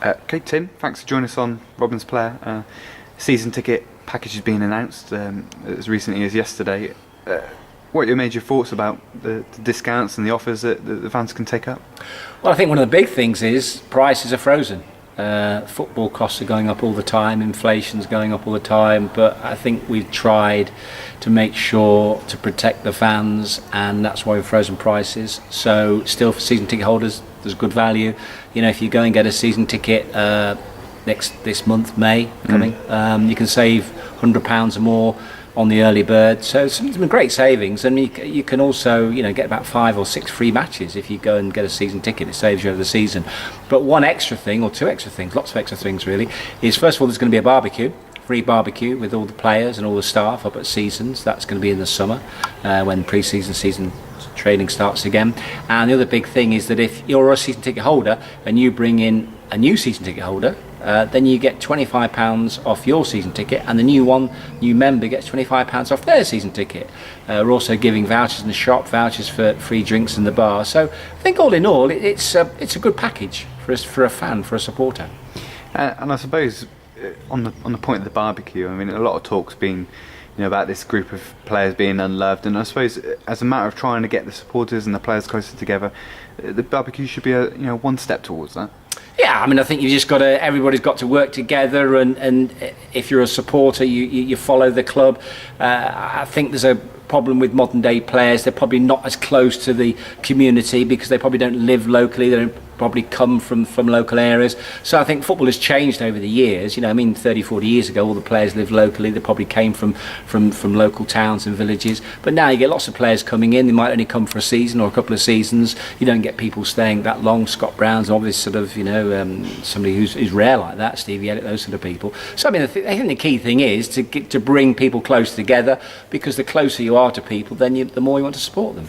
Okay, Tim, thanks for joining us on Robin's Player. Season ticket package has been announced as recently as yesterday. What are your major thoughts about the discounts and the offers that the fans can take up? Well, I think one of the big things is prices are frozen. Football costs are going up all the time, inflation's going up all the time, but I think we've tried to make sure to protect the fans, and that's why we've frozen prices. So still for season ticket holders, there's good value. You know, if you go and get a season ticket this month, May coming, you can save £100 or more on the early bird, so some great savings. And you can also get about 5 or 6 free matches if you go and get a season ticket. It saves you over the season. But one extra thing, or 2 extra things, lots of extra things really, is first of all there's going to be a barbecue, free barbecue with all the players and all the staff up at Seasons. That's going to be in the summer when pre-season season training starts again. And the other big thing is that if you're a season ticket holder and you bring in a new season ticket holder, then you get £25 off your season ticket, and the new member gets £25 off their season ticket. We're also giving vouchers in the shop, vouchers for free drinks in the bar. So I think all in all, it's a good package for a fan, for a supporter. And I suppose on the point of the barbecue, I mean, a lot of talk's been about this group of players being unloved, and I suppose as a matter of trying to get the supporters and the players closer together, the barbecue should be a one step towards that. Yeah, I mean, I think you've just got to, everybody's got to work together, and if you're a supporter, you follow the club. I think there's a problem with modern day players. They're probably not as close to the community because they probably don't live locally. They don't probably come from local areas. So I think football has changed over the years. 30, 40 years ago, all the players lived locally. They probably came from local towns and villages. But now you get lots of players coming in. They might only come for a season or a couple of seasons. You don't get people staying that long. Scott Brown's obviously sort of, somebody who's rare like that. Stevie Elliott, those sort of people. So I mean, I think the key thing is to bring people close together, because the closer you are to people, then the more you want to support them.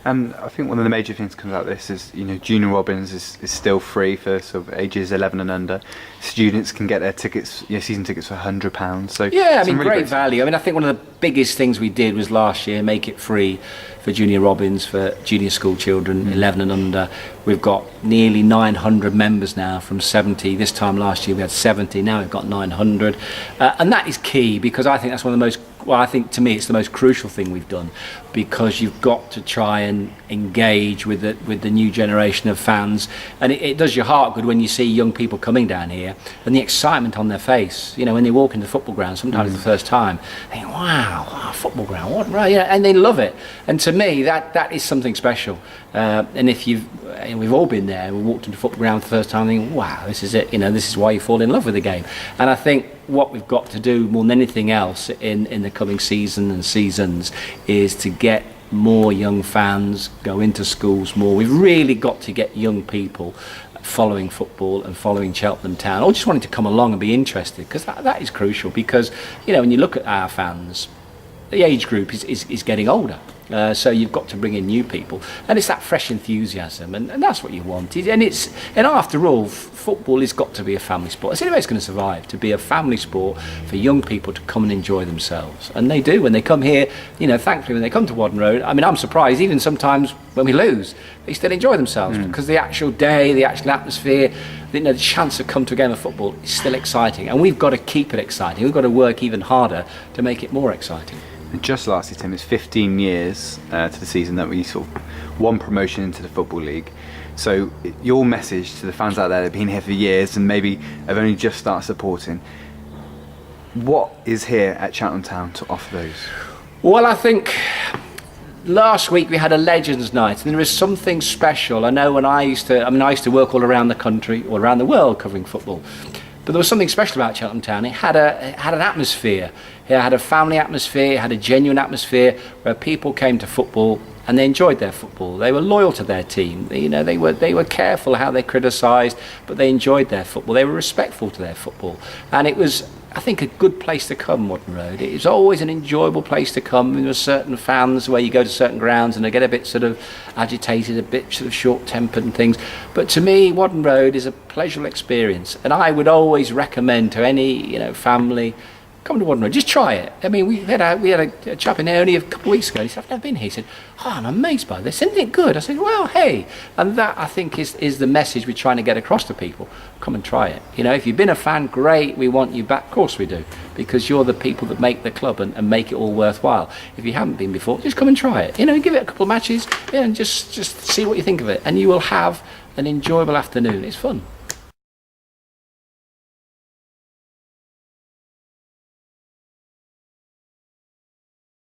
And I think one of the major things that comes out of this is, Junior Robins is still free for sort of ages 11 and under. Students can get their tickets, season tickets for £100. So yeah, I mean, really great value. I mean, I think one of the biggest things we did was last year make it free for Junior Robins for junior school children 11 and under. We've got nearly 900 members now from 70. This time last year we had 70. Now we've got 900, and that is key, because I think that's one of the most. Well, I think to me it's the most crucial thing we've done, because you've got to try and engage with the new generation of fans, and it does your heart good when you see young people coming down here and the excitement on their face. When they walk into the football ground, sometimes it's the first time, they think, wow, football ground, what, right? And they love it. And to me, that is something special. And if we've all been there, we walked into the football ground for the first time, thinking, wow, this is it. This is why you fall in love with the game. And I think what we've got to do more than anything else in the coming season and seasons is to get more young fans, go into schools more. We've really got to get young people following football and following Cheltenham Town, or just wanting to come along and be interested, because that is crucial. Because when you look at our fans, the age group is getting older. So you've got to bring in new people, and it's that fresh enthusiasm, and that's what you want. And after all, football has got to be a family sport. It's the only way it's going to survive, to be a family sport for young people to come and enjoy themselves. And they do when they come here. Thankfully, when they come to Wadden Road, I mean, I'm surprised even sometimes when we lose, they still enjoy themselves, because the actual day, the actual atmosphere, the chance to come to a game of football is still exciting, and we've got to keep it exciting. We've got to work even harder to make it more exciting. And just lastly, Tim, it's 15 years to the season that we sort of won promotion into the Football League. So your message to the fans out there that have been here for years and maybe have only just started supporting, what is here at Cheltenham Town to offer those? Well, I think last week we had a Legends Night, and there is something special. I know when I used to work all around the country, or around the world, covering football. But there was something special about Cheltenham Town. It had an atmosphere. It had a family atmosphere. It had a genuine atmosphere where people came to football and they enjoyed their football. They were loyal to their team. They were careful how they criticised, but they enjoyed their football. They were respectful to their football, and it was, I think, a good place to come, Wadden Road. It's always an enjoyable place to come. There are certain fans where you go to certain grounds and they get a bit sort of agitated, a bit sort of short-tempered and things. But to me, Wadden Road is a pleasurable experience, and I would always recommend to any family come to Wadden. Just try it. I mean, we had a chap in there only a couple of weeks ago. He said, I've never been here. He said, oh, I'm amazed by this. Isn't it good? I said, well, hey. And that, I think, is the message we're trying to get across to people. Come and try it. You know, if you've been a fan, great. We want you back. Of course we do. Because you're the people that make the club and make it all worthwhile. If you haven't been before, just come and try it. You know, give it a couple of matches and just see what you think of it. And you will have an enjoyable afternoon. It's fun.